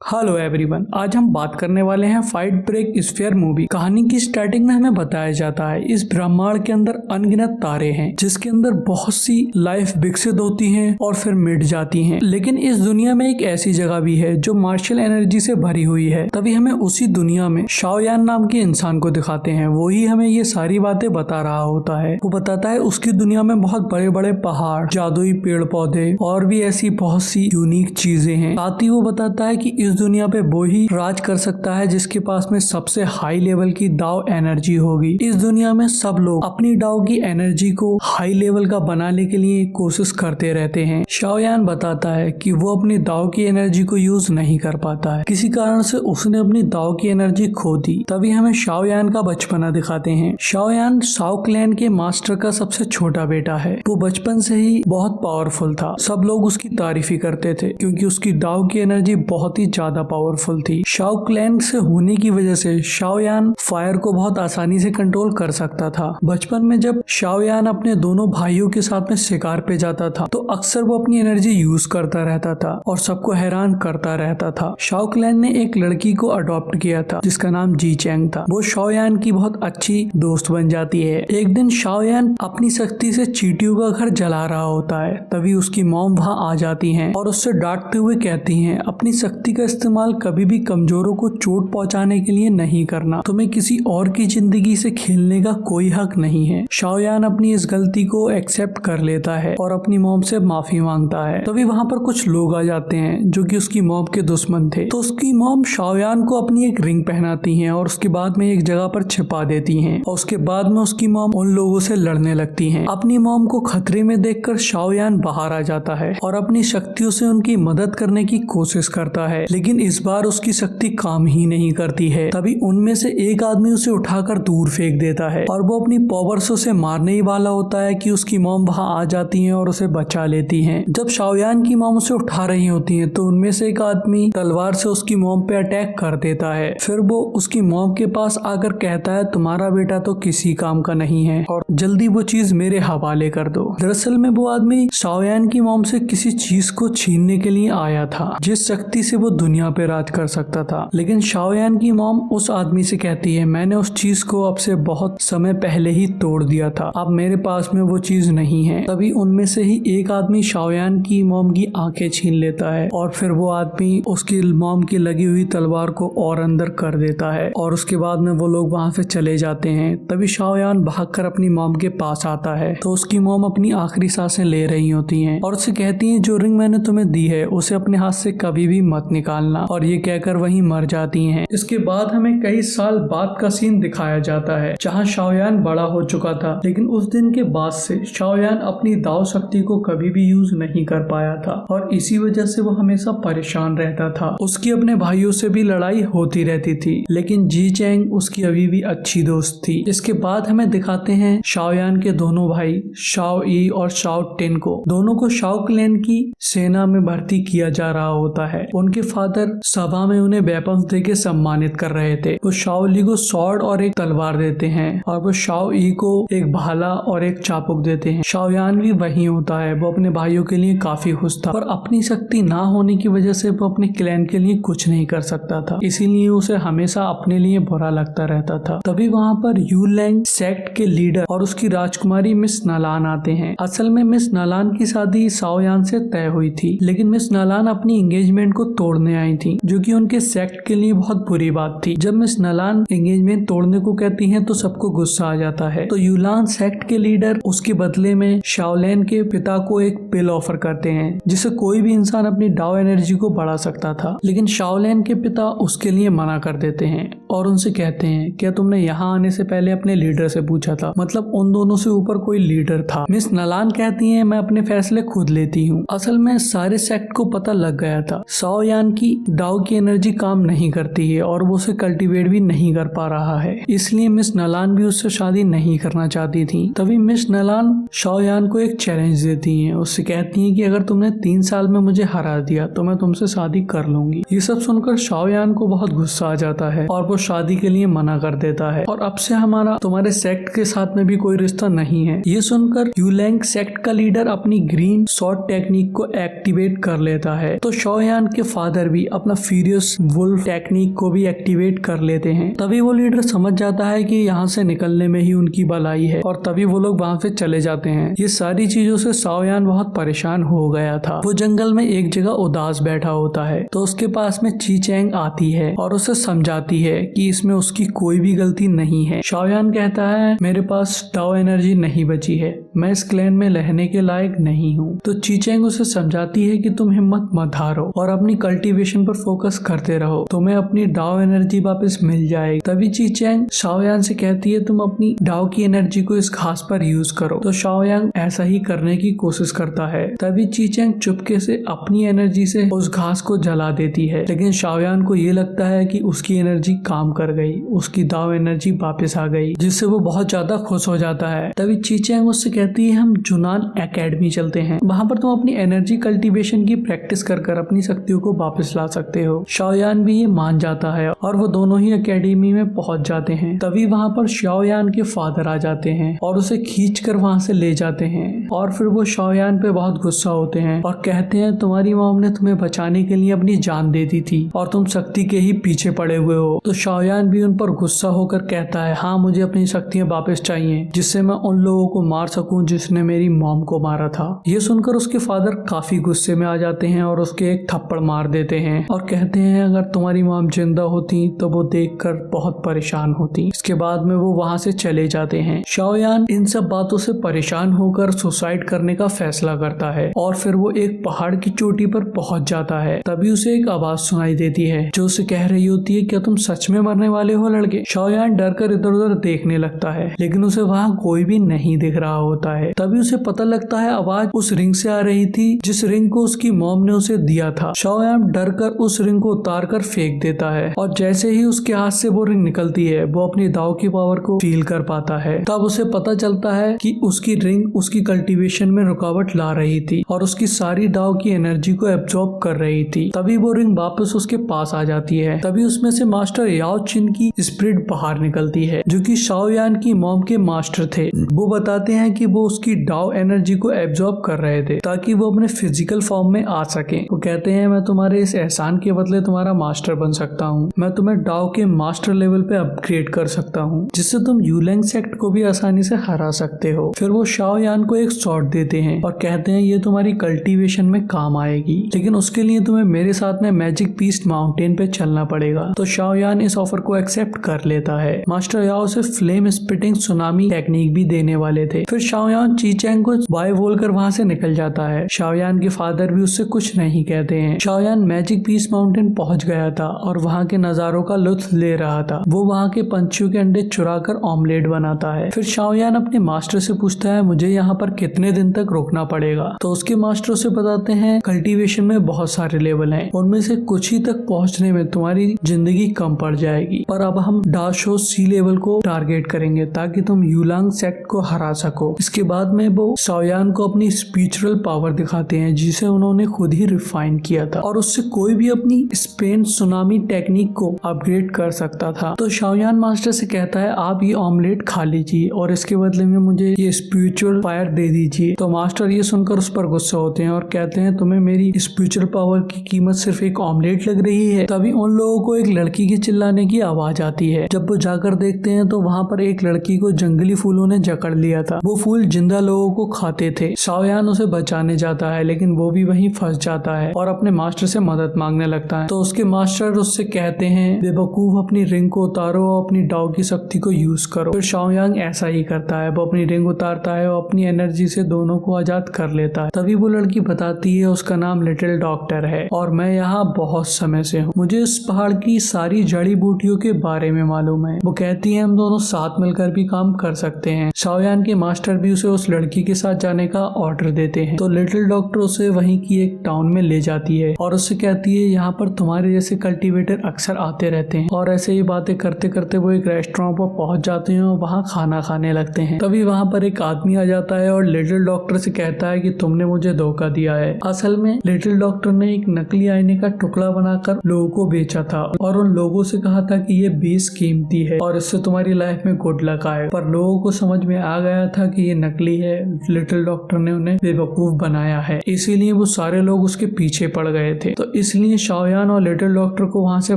Hello everyone, आज हम बात करने वाले हैं फाइट ब्रेक स्फीयर मूवी। कहानी की स्टार्टिंग में हमें बताया जाता है इस ब्रह्मांड के अंदर अनगिनत तारे हैं जिसके अंदर बहुत सी लाइफ विकसित होती हैं और फिर मिट जाती हैं। लेकिन इस दुनिया में एक ऐसी जगह भी है जो मार्शल एनर्जी से भरी हुई है। तभी हमें उसी दुनिया में शाओयान नाम के इंसान को दिखाते हैं। वो ही हमें ये सारी बातें बता रहा होता है। वो बताता है उसकी दुनिया में बहुत बड़े बड़े पहाड़, जादुई पेड़ पौधे और भी ऐसी बहुत सी यूनिक चीजें हैं। साथ ही वो बताता है कि इस दुनिया पे वो ही राज कर सकता है जिसके पास में सबसे हाई लेवल की दाव एनर्जी होगी। इस दुनिया में सब लोग अपनी दाव की एनर्जी को हाई लेवल का बनाने के लिए कोशिश करते रहते हैं। शाओयान बताता है कि वो अपनी दाव की एनर्जी को यूज नहीं कर पाता है, किसी कारण से उसने अपनी दाव की एनर्जी खो दी। तभी हमें शाओयान का बचपना दिखाते हैं। शाओयान शाओ क्लैन के मास्टर का सबसे छोटा बेटा है। वो बचपन से ही बहुत पावरफुल था। सब लोग उसकी तारीफ ही करते थे क्योंकि उसकी दाव की एनर्जी बहुत ही ज्यादा पावरफुल थी। शाओ क्लैन से होने की वजह से शाओयान फायर को बहुत आसानी से कंट्रोल कर सकता था। बचपन में जब शाओयान अपने दोनों भाइयों के साथ में शिकार पे जाता था तो अक्सर वो अपनी एनर्जी यूज करता रहता था और सबको हैरान करता रहता था। शाओ क्लैन ने एक लड़की को अडॉप्ट किया था जिसका नाम जी चैंग था। वो शाओयान की बहुत अच्छी दोस्त बन जाती है। एक दिन शाओयान अपनी शक्ति से चींटियों का घर जला रहा होता है। तभी उसकी मॉम वहाँ आ जाती हैं और उससे डांटते हुए कहती हैं, अपनी शक्ति का इस्तेमाल कभी भी कमजोरों को चोट पहुंचाने के लिए नहीं करना। तुम्हें किसी और की जिंदगी से खेलने का कोई हक नहीं है। शाओयान अपनी इस गलती को एक्सेप्ट कर लेता है और अपनी मॉम से माफी मांगता है। तभी वहाँ पर कुछ लोग आ जाते हैं जो कि उसकी मॉम के दुश्मन थे। तो उसकी मॉम शाओयान को अपनी एक रिंग पहनाती हैं और उसके बाद में एक जगह पर छिपा देती हैं और उसके बाद में उसकी मॉम उन लोगों से लड़ने लगती हैं। अपनी मॉम को खतरे में देखकर शाओयान बाहर आ जाता है और अपनी शक्तियों से उनकी मदद करने की कोशिश करता है, लेकिन इस बार उसकी शक्ति काम ही नहीं करती है। तभी उनमें से एक आदमी उसे उठाकर दूर फेंक देता है और वो अपनी पावर से उसे मारने ही वाला होता है कि उसकी मॉम वहां आ जाती हैं और उसे बचा लेती हैं। जब शाओयान की मॉम उसे उठा रही होती हैं तो उनमें से एक आदमी तलवार से उसकी मॉम पे अटैक कर देता है। फिर वो उसकी मॉम के पास आकर कहता है, तुम्हारा बेटा तो किसी काम का नहीं है और जल्दी वो चीज मेरे हवाले कर दो। दरअसल में वो आदमी शाओयान की मॉम से किसी चीज को छीनने के लिए आया था जिस शक्ति से वो दुनिया पे राज कर सकता था। लेकिन शाओयान की मॉम उस आदमी से कहती है, मैंने उस चीज को अब से बहुत समय पहले ही तोड़ दिया था, अब मेरे पास में वो चीज नहीं है। तभी उनमें से ही एक आदमी शाओयान की मॉम की आंखें छीन लेता है और फिर वो आदमी उसकी मॉम की लगी हुई तलवार को और अंदर कर देता है और उसके बाद में वो लोग वहां से चले जाते हैं। तभी शाओयान भागकर अपनी मॉम के पास आता है तो उसकी मॉम अपनी आखिरी सांसें ले रही होती हैं और उससे कहती हैं, जो रिंग मैंने तुम्हें दी है उसे अपने हाथ से कभी भी मत निकालना, और ये कहकर वहीं मर जाती हैं। इसके बाद हमें कई साल बाद का सीन दिखाया जाता है जहां शाओयान बड़ा हो चुका था, लेकिन उस दिन के बाद से शाओयान अपनी दाव शक्ति को कभी भी यूज नहीं कर पाया था और इसी वजह से वो हमेशा परेशान रहता था। उसकी अपने भाइयों से भी लड़ाई होती रहती थी, लेकिन जी चैंग उसकी अभी भी अच्छी दोस्त थी। इसके बाद हमें दिखाते हैं शाओयान के दोनों भाई शाओ ई और शाओ टेन को। दोनों को शाओ क्लैन की सेना में भर्ती किया जा रहा होता है। उनके फादर सभा में उन्हें वेपन्स देके सम्मानित कर रहे थे। वो शाओ ली को स्वॉर्ड और एक तलवार देते हैं और वो शाओ ई को एक भाला और एक चाबुक देते हैं। शाओयान भी वही होता है। वो अपने भाइयों के लिए काफी खुश था और अपनी शक्ति ना होने की वजह से वो अपने क्लैन के लिए कुछ नहीं कर सकता था, इसीलिए उसे हमेशा अपने लिए बुरा लगता रहता था। तभी वहाँ पर यू लैंग सेक्ट के लीडर और उसकी राजकुमारी मिस नालान आते हैं। असल में मिस नालान की शादी शाओयान से तय हुई थी, लेकिन मिस नालान अपनी एंगेजमेंट को तोड़ने आई थी जो कि उनके सेक्ट के लिए बहुत बुरी बात थी। जब मिस नालान एंगेजमेंट तोड़ने को कहती हैं तो सबको गुस्सा आ जाता है। तो यूलान सेक्ट के लीडर उसके बदले में शाओलैन के पिता को एक पिल ऑफर करते हैं जिससे कोई भी इंसान अपनी दाव एनर्जी को बढ़ा सकता था, लेकिन शाओलैन के पिता उसके लिए मना कर देते हैं और उनसे कहते हैं, क्या तुमने यहाँ आने से पहले अपने लीडर से पूछा था? मतलब उन दोनों से ऊपर कोई लीडर था। मिस नालान कहती है, मैं अपने फैसले खुद लेती हूँ। असल में सारे सेक्ट को पता लग गया था शाओयान की दाव की एनर्जी काम नहीं करती है और वो उसे कल्टीवेट भी नहीं कर पा रहा है, इसलिए मिस नालान भी उससे शादी नहीं करना चाहती थी। तभी मिस नालान शाओयान को एक चैलेंज देती हैं। उससे कहती हैं कि अगर तुमने 3 साल में मुझे हरा दिया तो मैं तुमसे शादी कर लूंगी। ये सब सुनकर शाओयान को बहुत गुस्सा आ जाता है और वो शादी के लिए मना कर देता है और अब से हमारा तुम्हारे सेक्ट के साथ में भी कोई रिश्ता नहीं है। ये सुनकर यूलैंग सेक्ट का लीडर अपनी ग्रीन शॉट टेक्निक को एक्टिवेट कर लेता है तो शाओयान के फादर भी अपना फ्यूरियस वुल्फ टेक्निक को भी एक्टिवेट कर लेते हैं। तभी वो लीडर समझ जाता है कि यहाँ से निकलने में ही उनकी भलाई है और तभी वो लोग वहाँ से चले जाते हैं। ये सारी चीजों से शाओयान बहुत परेशान हो गया था। वो जंगल में एक जगह उदास बैठा होता है तो उसके पास में ची चैंग आती है और उसे समझाती है कि इसमें उसकी कोई भी गलती नहीं है। शाओयान कहता है मेरे पास डाओ एनर्जी नहीं बची है, मैं इस क्लैन में रहने के लायक नहीं हूँ। तो ची चैंग उसे समझाती है कि तुम हिम्मत मत हारो और अपनी कल्टीवेशन पर फोकस करते रहो, तुम्हें अपनी डाओ एनर्जी वापस मिल जाएगी। तभी ची चैंग शाओयान से कहती है तुम अपनी डाओ की एनर्जी को इस घास पर यूज करो। तो शाओयान ऐसा ही करने की कोशिश करता है। तभी ची चैंग चुपके से अपनी एनर्जी से उस घास को जला देती है, लेकिन शाओयान को ये लगता है कि उसकी एनर्जी काम कर गई, उसकी दाव एनर्जी वापस आ गई, जिससे वो बहुत ज्यादा खुश हो जाता है। तभी ची चैंग उससे कहती है हम जुनान एकेडमी चलते हैं, वहाँ पर तुम अपनी एनर्जी कल्टीवेशन की प्रैक्टिस कर अपनी शक्तियों को वापस ला सकते हो। शाओयान भी ये मान जाता है और वो दोनों ही एकेडमी में पहुंच जाते हैं। तभी वहाँ पर शाओयान के फादर आ जाते हैं और उसे खींच कर वहाँ से ले जाते हैं और फिर वो शाओयान पे बहुत गुस्सा होते हैं और कहते हैं तुम्हारी मॉम ने तुम्हें बचाने के लिए अपनी जान दे दी थी और तुम शक्ति के ही पीछे पड़े हुए हो। तो शाओयान भी उन पर गुस्सा होकर कहता है हाँ मुझे अपनी शक्तियाँ वापस चाहिए जिससे मैं उन लोगों को मार सकूं जिसने मेरी मॉम को मारा था। ये सुनकर उसके फादर काफी गुस्से में आ जाते हैं और उसके एक थप्पड़ मार देते हैं और कहते हैं अगर तुम्हारी मॉम जिंदा होती तो वो देखकर बहुत परेशान होती। इसके बाद में वो वहाँ से चले जाते हैं। शाओयान इन सब बातों से परेशान होकर सुसाइड करने का फैसला करता है और फिर वो एक पहाड़ की चोटी पर पहुंच जाता है। तभी उसे एक आवाज सुनाई देती है जो उसे कह रही होती है क्या तुम सच में मरने वाले हो लड़के। शाओयान डर कर इधर उधर देखने लगता है लेकिन उसे वहाँ कोई भी नहीं दिख रहा होता है। तभी उसे पता लगता है आवाज उस रिंग से आ रही थी जिस रिंग को उसकी मॉम ने उसे दिया था। शाओयान डर कर उस रिंग को उतार कर फेंक देता है और जैसे ही उसके हाथ से वो रिंग निकलती है वो अपनी दाव की पावर को फील कर पाता है। तब उसे पता चलता है कि उसकी रिंग उसकी कल्टीवेशन में रुकावट ला रही थी और उसकी सारी दाव की एनर्जी को एब्जॉर्ब कर रही थी। तभी वो रिंग वापस उसके पास आ जाती है। तभी उसमें से मास्टर याओ चिन की स्पिरिट बाहर निकलती है जो कि शाओयान की मॉम के मास्टर थे। वो बताते हैं कि वो उसकी डाओ एनर्जी को एब्जॉर्ब कर रहे थे ताकि वो अपने फिजिकल फॉर्म में आ सके। वो कहते हैं मैं तुम्हारे इस एहसान के बदले तुम्हारा मास्टर बन सकता हूँ, मैं तुम्हें डाओ के मास्टर लेवल पे अपग्रेड कर सकता हूँ जिससे तुम यूलैंग सेक्ट को भी आसानी से हरा सकते हो। फिर वो शाओयान को एक शॉट देते हैं और कहते हैं ये तुम्हारी कल्टीवेशन में काम आएगी लेकिन उसके लिए तुम्हें मेरे साथ में मैजिक पीस माउंटेन पे चलना पड़ेगा। तो शाओयान इस ऑफर को एक्सेप्ट कर लेता है। मास्टर याओ से फ्लेम स्पिटिंग सुनामी टेक्निक भी देने वाले थे। फिर शाओयान ची चैंग को बाय बोलकर वहाँ से निकल जाता है। शाओयान के फादर भी उससे कुछ नहीं कहते हैं। शाओयान मैजिक पीस माउंटेन पहुंच गया था और वहाँ के नजारों का लुत्फ ले रहा था। वो वहाँ के पंछियों के अंडे चुराकर ऑमलेट बनाता है। फिर शाओयान अपने मास्टर से पूछता है मुझे यहाँ पर कितने दिन तक रुकना पड़ेगा। तो उसके मास्टर उसे बताते हैं कल्टीवेशन में बहुत सारे लेवल हैं, उनमें से कुछ ही तक पहुँचने में तुम्हारी जिंदगी कम पड़ जाएगी, पर अब हम डाशो सी लेवल को टारगेट करेंगे ताकि तुम यूलांग सेक्ट को हरा सको। इसके बाद में वो शाओयान को अपनी स्पिरिचुअल पावर दिखाते हैं जिसे उन्होंने खुद ही रिफाइन किया था और उससे कोई भी अपनी स्पेन सुनामी टेक्निक को अपग्रेड कर सकता था। तो शाओयान मास्टर से कहता है आप ये ऑमलेट खा लीजिए और इसके बदले में मुझे ये स्पिरिचुअल फायर दे दीजिए। तो मास्टर ये सुनकर उस पर गुस्सा होते हैं और कहते हैं तुम्हें मेरी स्पिरिचुअल पावर की कीमत सिर्फ एक ऑमलेट लग रही है। तभी उन लोगों को एक लड़की की चिल्लाने की आवाज आती है। जब वो जाकर देखते हैं तो वहाँ पर एक लड़की को जंगली फूलों ने जकड़ लिया था। वो फूल जिंदा लोगों को खाते थे। शाओयान उसे बचाने जाता है लेकिन वो भी वहीं फंस जाता है और अपने मास्टर से मदद मांगने लगता है। तो उसके मास्टर उससे कहते हैं बेवकूफ अपनी रिंग को उतारो और अपनी डाओ की शक्ति को यूज करो। फिर शाओयान ऐसा ही करता है। वो अपनी रिंग उतारता है और अपनी एनर्जी से दोनों को आजाद कर लेता है। तभी वो लड़की बताती है उसका नाम लिटिल डॉक्टर है और मैं यहाँ बहुत समय से हूँ, मुझे इस पहाड़ की सारी जड़ी बूटियों के बारे में मालूम है। वो कहती है हम दोनों साथ मिलकर भी काम कर सकते हैं। शाओयान के मास्टर भी उसे उस लड़की के साथ जाने का ऑर्डर देते हैं। तो लिटिल डॉक्टर उसे वहीं की एक टाउन में ले जाती है और उससे कहती है यहाँ पर तुम्हारे जैसे कल्टीवेटर अक्सर आते रहते हैं। और ऐसे ही बातें करते करते वो एक रेस्टोरेंट पर पहुंच जाते हैं और वहाँ खाना खाने लगते हैं। तभी वहाँ पर एक आदमी आ जाता है और लिटिल डॉक्टर से कहता है कि तुमने मुझे धोखा दिया है। असल में लिटिल डॉक्टर ने एक नकली आईने का टुकड़ा बनाकर लोगों को बेचा था और उन लोगों से कहा था कि ये बेस कीमती है और इससे तुम्हारी लाइफ में गुड लक आए। पर लोगों को समझ में आ गया था कि ये नकली है, लिटिल डॉक्टर ने उन्हें बेवकूफ बनाया है, इसीलिए वो सारे लोग उसके पीछे पड़ गए थे। तो इसलिए शाओयान और लिटिल डॉक्टर को वहाँ से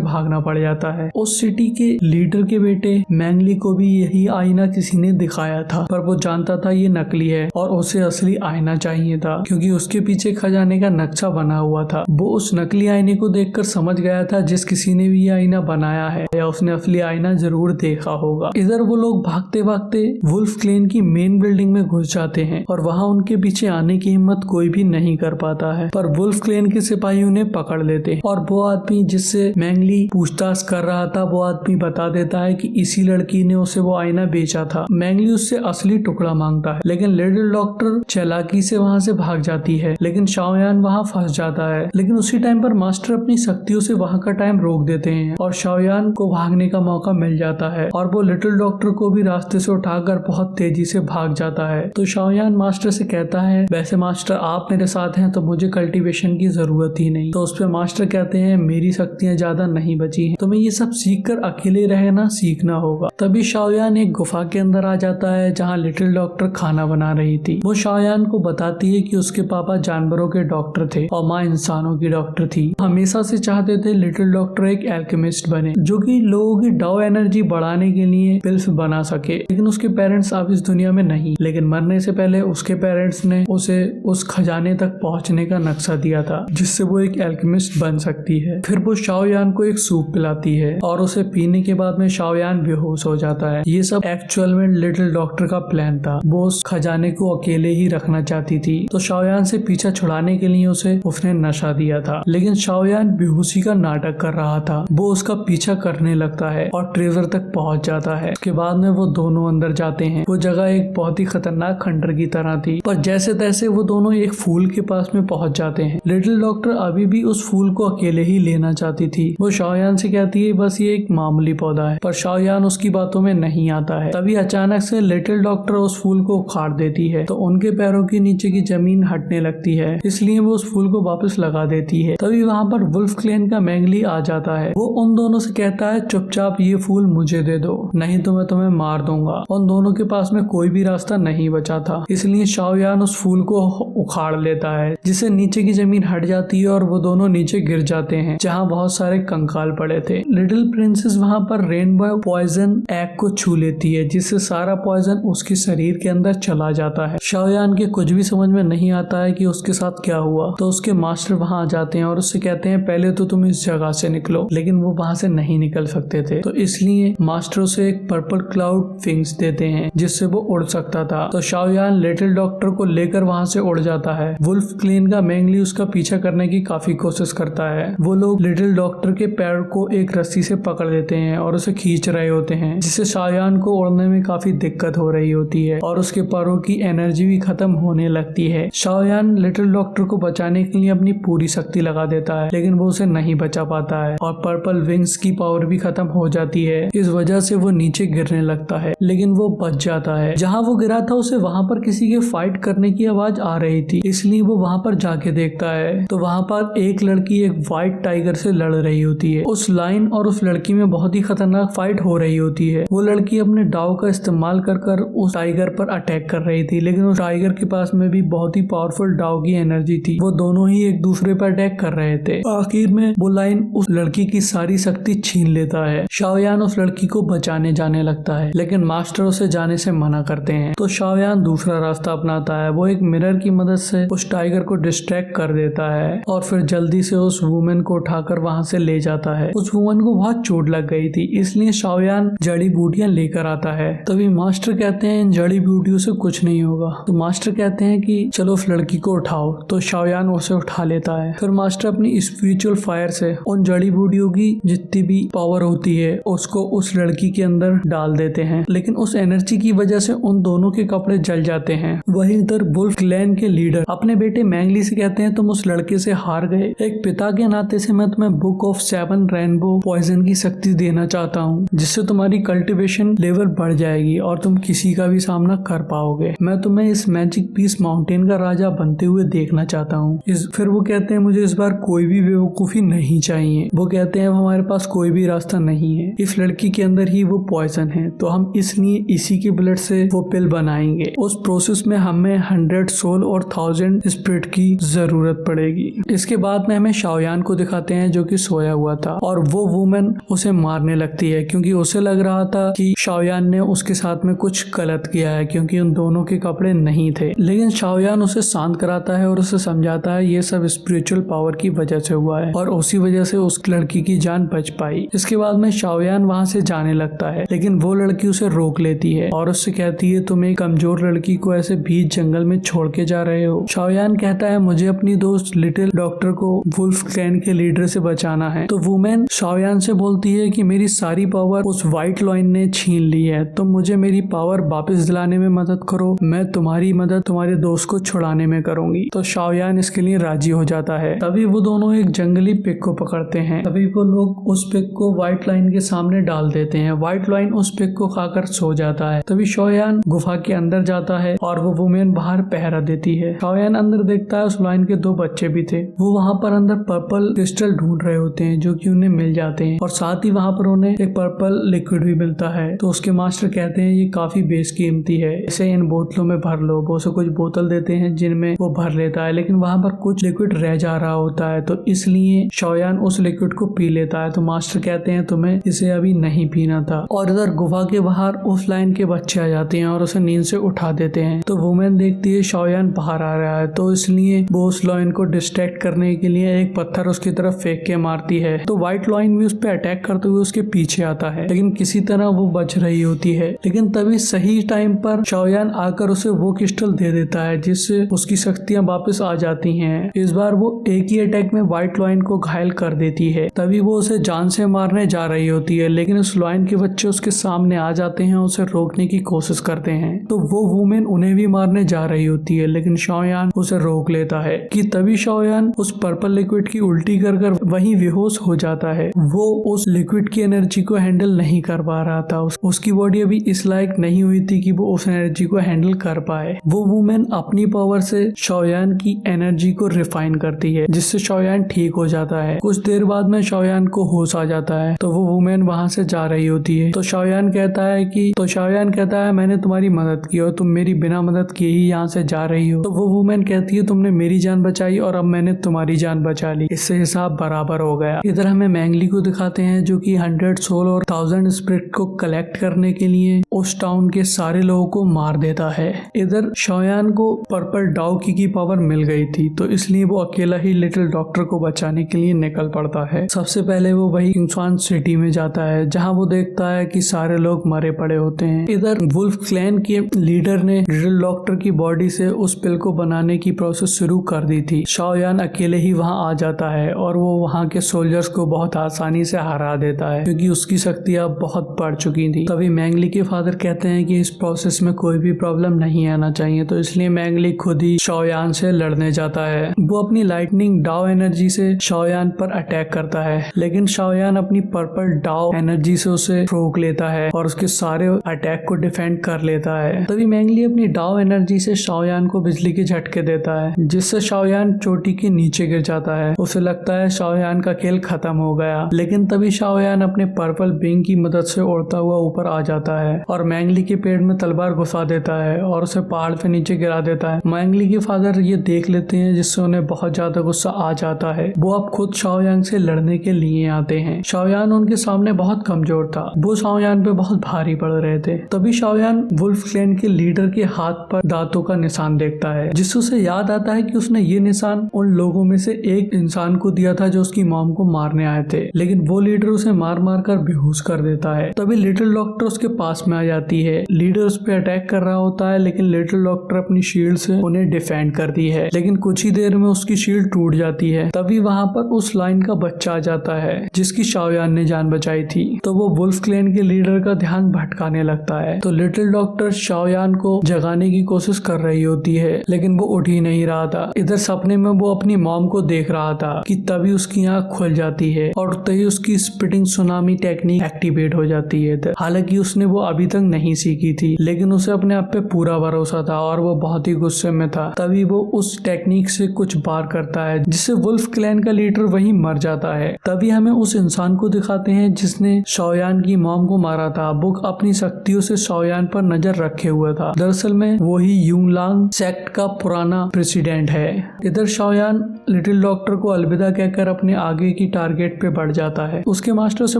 भागना पड़ जाता है। उस सिटी के लीडर के बेटे मैंगली को भी यही आईना किसी ने दिखाया था, पर वो जानता था ये नकली है और उसे असली आईना चाहिए था क्योंकि उसके पीछे खजाने का नक्शा बना हुआ था। वो उस नकली आईने को देखकर समझ गया था जिस किसी ने भी ये आईना बनाया है या उसने असली आईना जरूर देखा होगा। इधर वो लोग भागते भागते वुल्फ क्लेन की मेन बिल्डिंग में घुस जाते हैं और वहाँ उनके पीछे आने की हिम्मत कोई भी नहीं कर पाता है, पर वुल्फ क्लेन के सिपाही उन्हें पकड़ लेते हैं और वो आदमी जिससे मैंगली पूछताछ कर रहा था वो आदमी बता देता है कि इसी लड़की ने उसे वो आईना बेचा था। मैंगली उससे असली टुकड़ा मांगता है, लेकिन लिटिल डॉक्टर चालाकी से वहाँ से भाग जाती है, लेकिन शाओयान वहाँ फंस जाता है। लेकिन उसी टाइम पर मास्टर अपनी शक्तियों से वहाँ का टाइम रोक देते हैं और शाओयान को भागने का मौका मिल जाता है और वो लिटिल डॉक्टर को भी रास्ते से उठाकर बहुत तेजी से भाग जाता है। तो शाओयान मास्टर से कहता है, वैसे मास्टर आप मेरे साथ हैं तो मुझे कल्टीवेशन की जरूरत ही नहीं। तो उस पर मास्टर कहते हैं, मेरी शक्तियाँ ज्यादा नहीं बची हैं, तुम्हें ये सब सीख कर अकेले रहना सीखना होगा। तभी शाओयान एक गुफा के अंदर आ जाता है जहाँ लिटिल डॉक्टर खाना बना रही थी। वो शाओयान को बताती है कि उसके पापा जानवरों के डॉक्टर थे और माँ इंसानों की डॉक्टर थी। हमेशा से चाहते थे लिटिल डॉक्टर एक एल्केमिस्ट बने जो कि लोगों की डाउ एनर्जी बढ़ाने के लिए पिल्स बना सके, लेकिन उसके पेरेंट्स अब इस दुनिया में नहीं। लेकिन मरने से पहले उसके पेरेंट्स ने उसे उस खजाने तक पहुंचने का नक्शा दिया था जिससे वो एक एल्केमिस्ट बन सकती है। फिर वो शाओयान को एक सूप पिलाती है और उसे पीने के बाद में शाओयान बेहोश हो जाता है। ये सब एक्चुअल में लिटिल डॉक्टर का प्लान था। वो उस खजाने को अकेले ही रखना चाहती थी, तो शाओयान से पीछा छुड़ाने के लिए उसे उसने नशा दिया था। लेकिन शाओयान बेहोशी का नाटक कर रहा था। वो उसका पीछा करने लगता है और ट्रेजर तक पहुंच जाता है। उसके बाद में वो दोनों अंदर जाते हैं। वो जगह एक बहुत ही खतरनाक खंडर की तरह थी, पर जैसे तैसे वो दोनों एक फूल के पास में पहुंच जाते हैं। लिटिल डॉक्टर अभी भी उस फूल को अकेले ही लेना चाहती थी। वो शाओयान से कहती है बस ये एक मामूली पौधा है, पर शाओयान उसकी बातों में नहीं आता है। तभी अचानक से लिटिल डॉक्टर उस फूल को उखाड़ देती है तो उनके पैरों के नीचे की जमीन हटने लगती है, इसलिए वो उस फूल को वापस लगा देती है। तभी वहाँ पर वुल्फ क्लेन का मैंगली आ जाता है। वो उन दोनों से कहता है, चुपचाप ये फूल मुझे दे दो, नहीं तो मैं तुम्हें मार दूंगा। उन दोनों के पास में कोई भी रास्ता नहीं बचा था, इसलिए शाओयान उस फूल को उखाड़ लेता है जिससे नीचे की जमीन हट जाती है और वो दोनों नीचे गिर जाते हैं जहाँ बहुत सारे कंकाल पड़े थे। लिटिल प्रिंसेस वहाँ पर रेनबो पॉइजन एग को छू लेती है जिससे सारा पॉइजन उसके शरीर के अंदर चला जाता है। शाओयान के कुछ भी समझ में नहीं आता है कि उसके साथ क्या हुआ। तो उसके मास्टर वहाँ आ जाते हैं और उससे कहते हैं पहले तो तुम इस जगह से निकलो, लेकिन वो वहाँ से नहीं निकल सकते थे, तो इसलिए मास्टर उसे एक पर्पल क्लाउड विंग्स देते हैं जिससे वो उड़ सकता था। तो शाओयान लिटिल डॉक्टर को लेकर वहाँ से उड़ जाता है। वुल्फ क्लेन का मैंगली उसका पीछा करने की काफी कोशिश करता है। वो लोग लिटिल डॉक्टर के पैर को एक रस्सी से पकड़ लेते हैं और उसे खींच रहे होते हैं जिससे शाओयान को उड़ने में काफी दिक्कत हो रही होती है और उसके पैरों की एनर्जी भी खत्म होने लगती है। शाओयान लिटिल डॉक्टर को बचाने के लिए अपनी पूरी शक्ति लगा देता है, लेकिन वो उसे नहीं बचा पाता है और पर्पल विंग्स की पावर भी खत्म हो जाती है। इस वजह से वो नीचे गिरने लगता है, लेकिन वो बच जाता है। जहाँ वो गिरा था उसे वहाँ पर किसी के फाइट करने की आवाज आ रही थी, इसलिए वो वहाँ पर जाके देखता है तो वहाँ पर एक लड़की एक व्हाइट टाइगर से लड़ रही होती है। उस लाइन और उस लड़की में बहुत ही खतरनाक फाइट हो रही होती है। वो लड़की अपने डाव का इस्तेमाल कर उस टाइगर पर अटैक कर रही थी, लेकिन उस टाइगर के पास में भी बहुत ही पावरफुल डाव की एनर्जी थी। वो दोनों ही एक दूसरे पर अटैक कर रहे थे। आखिर में वो लाइन उस लड़की की सारी शक्ति छीन लेता है। शाओयान उस लड़की को बचाने जाने लगता है, लेकिन मास्टर उसे जाने से मना करते हैं। तो शाओयान दूसरा रास्ता अपनाता है। वो एक मिरर की मदद से उस टाइगर को डिस्ट्रैक्ट कर देता है और फिर जल्दी से उस वुमेन को उठाकर वहां से ले जाता है। उस वुमेन को बहुत चोट लग गई थी, इसलिए शाओयान जड़ी बूटियां लेकर आता है। तभी मास्टर कहते हैं इन जड़ी बूटियों से कुछ नहीं होगा। तो मास्टर कहते हैं कि चलो उस लड़की को उठाओ, तो शाओयान उसे उठा लेता है। फिर मास्टर अपनी स्पिरिचुअल फायर से उन जड़ी बूटियों की जितनी भी पावर होती है उसको उस लड़की के अंदर डाल देते हैं, लेकिन उस एनर्जी की वजह से उन दोनों के कपड़े जल जाते हैं। वहीं इधर वुल्फ क्लैन के लीडर अपने बेटे मैंगली से कहते हैं तुम उस लड़के से हार गए, एक पिता के नाते से मैं तुम्हें बुक ऑफ 7 रेनबो पॉइजन की शक्ति देना चाहता हूँ जिससे तुम्हारी कल्टीवेशन लेवल बढ़ जाएगी और तुम किसी का भी सामना कर पाओगे। मैं तुम्हें इस मैजिक पीस माउंटेन का राजा बनते हुए देखना चाहता हूँ। फिर वो कहते हैं मुझे इस बार कोई भी बेवकूफी नहीं चाहिए। वो कहते हैं हमारे पास कोई भी रास्ता नहीं है, इस लड़की के अंदर ही वो पॉइजन है, तो हम इसलिए इसी के ब्लड से वो पिल बनाएंगे। उस प्रोसेस में हमें 100 सोल और 1000 स्पिरिट की जरूरत पड़ेगी। इसके बाद में में हमें शाओयान को दिखाते हैं जो कि सोया हुआ था और वो वुमेन उसे मारने लगती है क्योंकि उसे लग रहा था कि शाओयान ने उसके साथ में कुछ गलत किया है क्योंकि उन दोनों के कपड़े नहीं थे। लेकिन शाओयान उसे शांत कराता है और उसे समझाता है ये सब स्पिरिचुअल पावर की वजह से हुआ है और उसी वजह से उस लड़की की जान बच पाई। इसके बाद में शाओयान वहाँ से जाने लगता है लेकिन वो लड़की उसे रोक लेती है और उससे कहती है तुम एक कमजोर लड़की को ऐसे बीच जंगल में छोड़ के जा रहे हो। शाओयान कहता है मुझे अपनी दोस्त लिटिल डॉक्टर को वुल्फ क्लैन के लीडर से बचाना है। तो वुमेन शाओयान से बोलती है कि मेरी सारी पावर उस व्हाइट लॉयन ने छीन ली है, तुम मुझे मेरी पावर वापस दिलाने में मदद करो, मैं तुम्हारी मदद तुम्हारे दोस्त को छुड़ाने में करूंगी। तो शाओयान इसके लिए राजी हो जाता है। तभी वो दोनों एक जंगली पिग को पकड़ते हैं। तभी वो लोग उस पिग को व्हाइट लाइन के सामने डाल देते हैं। व्हाइट लाइन उस पिग को खाकर सो जाता है। तभी शाओयान गुफा के अंदर जाता है और वो वुमेन बाहर पहरा देती है। शाओयान अंदर देखता है उस लाइन के 2 बच्चे भी थे। वो वहाँ पर अंदर पर्पल क्रिस्टल ढूंढ रहे होते हैं जो कि उन्हें मिल जाते हैं और साथ ही वहाँ पर उन्हें एक पर्पल लिक्विड भी मिलता है। तो उसके मास्टर कहते हैं ये काफी बेशकीमती है, इसे इन बोतलों में भर लो। वो उसे कुछ बोतल देते हैं जिनमें वो भर लेता है लेकिन वहाँ पर कुछ लिक्विड रह जा रहा होता है तो इसलिए शाओयान उस लिक्विड को पी लेता है। तो मास्टर कहते हैं तुम्हें इसे अभी नहीं पीना था। और इधर गुफा के बाहर उस लाइन के बच्चे आ जाते हैं और उसे नींद से उठा देते हैं। तो वुमेन देखती है शाओयान बाहर आ रहा है तो इसलिए वो उस लाइन को डिस्ट्रैक्ट करने के लिए एक पत्थर उसकी तरफ फेंक के मारती है। तो व्हाइट लाइन भी उस पर अटैक करते हुए उसके पीछे आता है लेकिन किसी तरह वो बच रही होती है। लेकिन तभी सही टाइम पर शाओयान आकर उसे वो क्रिस्टल दे देता है जिससे उसकी शक्तियां वापस आ जाती हैं। इस बार वो एक ही अटैक में व्हाइट लाइन को घायल कर देती है। तभी वो उसे जान से मारने जा रही होती है लेकिन उस लाइन के बच्चे उसके सामने आ जाते हैं, उसे रोकने की कोशिश करते हैं। तो वो वुमेन उन्हें भी मारने जा रही होती है लेकिन शाओयान उसे रोक लेता है कि तभी शाओयान उस पर्पल लिक्विड की उल्टी कर वहीं बेहोश हो जाता है। वो उस लिक्विड की एनर्जी को हैंडल नहीं कर पा रहा था। उसकी बॉडी अभी इस लायक नहीं हुई थी कि वो उस एनर्जी को हैंडल कर पाए। वो वुमेन अपनी पावर से शाओयान की एनर्जी को रिफाइन करती है जिससे शाओयान ठीक हो जाता है। कुछ देर बाद में शाओयान को होश आ जाता है तो वो वुमेन वहां से जा रही होती है। तो शाओयान कहता है मैंने तुम्हारी मदद की और तुम मेरी बिना मदद किए ही यहाँ से जा रही हो। तो वो वुमेन कहती है तुमने मेरी जान बचाई और अब मैंने तुम्हारी जान बचा ली, इससे हिसाब बराबर हो गया। इधर हमें मैंगली को दिखाते हैं जो कि 100 सोल और 1000 स्पिरिट को कलेक्ट करने के लिए उस टाउन के सारे लोगों को मार देता है। इधर शाओयान को पर्पल डाओ की पावर मिल गई थी तो इसलिए वो अकेला ही लिटिल डॉक्टर को बचाने के लिए निकल पड़ता है। सबसे पहले वो वही किंगस्वान सिटी में जाता है जहाँ वो देखता है कि सारे लोग मरे पड़े होते हैं। इधर वुल्फ क्लैन के लीडर ने लिटिल डॉक्टर की बॉडी से उस पिल को बनाने की प्रोसेस शुरू कर दी थी। शाओयान अकेले ही वहाँ आ जाता है और वो वहाँ के सोल्जर्स को बहुत आसानी से हरा देता है क्योंकि उसकी शक्तियाँ बहुत बढ़ चुकी थी। तभी मैंगली के फादर कहते हैं कि इस प्रोसेस में कोई भी प्रॉब्लम नहीं आना चाहिए तो इसलिए मैंगली खुद ही शाओयान से लड़ने जाता है। वो अपनी लाइटनिंग डाओ एनर्जी से शाओयान पर अटैक करता है लेकिन शाओयान अपनी पर्पल डाओ एनर्जी से उसे रोक लेता है और उसके सारे अटैक को डिफेंड कर लेता है। तभी मैंगली अपनी डाओ एनर्जी से शाओयान को बिजली के झटके देता है जिससे शाओयान चोटी के नीचे गिर जाता है। उसे लगता है शाओयान का खेल खत्म हो गया लेकिन तभी शाओयान अपने पर्पल बिंग की मदद से उड़ता हुआ ऊपर आ जाता है और मैंगली के पेड़ में तलवार घुसा देता है और उसे पहाड़ से नीचे गिरा देता है। मैंगली के फादर ये देख लेते हैं जिससे उन्हें बहुत ज्यादा गुस्सा आ जाता है। वो अब खुद शाओयान से लड़ने के लिए आते हैं। शाओयान उनके सामने बहुत कमजोर था, वो शाओयान पे बहुत भारी पड़ रहे थे। तभी शाओयान वुल्फ क्लैन के लीडर के हाथ पर दांतों का निशान देखता है जिससे उसे याद आता है कि उसने ये निशान उन लोगों में से एक इंसान को दिया था जो उसकी मॉम को मारने आए थे लेकिन वो लीडर उसे मार मार कर बेहोश कर देता है। तभी लिटिल डॉक्टर उसके पास में आ जाती है। लीडर उस पर अटैक कर रहा होता है लेकिन लिटिल डॉक्टर अपनी शील्ड से उन्हें डिफेंड करती है लेकिन कुछ ही देर में उसकी शील्ड टूट जाती है। तभी वहाँ पर उस लाइन का बच्चा आ जाता है जिसकी शाओयान ने जान बचाई थी। तो वो वुल्फ क्लैन के लीडर का ध्यान भटकाने लगता है। तो लिटिल डॉक्टर शाओयान को जगाने की कोशिश कर रही होती है लेकिन वो उठ ही नहीं रहा था। इधर सपने में वो अपनी मॉम को देख रहा था कि तभी उसकी आंख खुल जाती है और तभी उसकी स्पिटिंग सुनामी टेक्निक एक्टिवेट हो जाती है। हालांकि उसने वो अभी तक नहीं सीखी थी लेकिन उसे अपने आप पे पूरा भरोसा था और वो बहुत ही गुस्से में था। तभी वो उस टेक्निक से कुछ बार करता है जिससे वुल्फ क्लैन का लीडर वहीं मर जाता है। तभी हमें उस इंसान को दिखाते हैं जिसने शाओयान की मॉम को मारा था। वो अपनी शक्तियों से शाओयान पर नजर रखे हुए था। दरअसल में वही यूलांग सेक्ट का पुराना प्रेसिडेंट है। इधर शाओयान लिटिल डॉक्टर को अलविदा कहकर अपने आगे की टारगेट पे बढ़ जाता है। उसके मास्टर से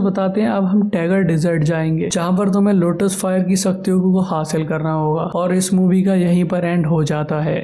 बताते हैं अब हम टैगर डिजर्ट जाएंगे जहाँ पर तुम्हें लोटस फायर की शक्तियों को हासिल करना होगा और इस मूवी का यहीं पर एंड हो जाता है।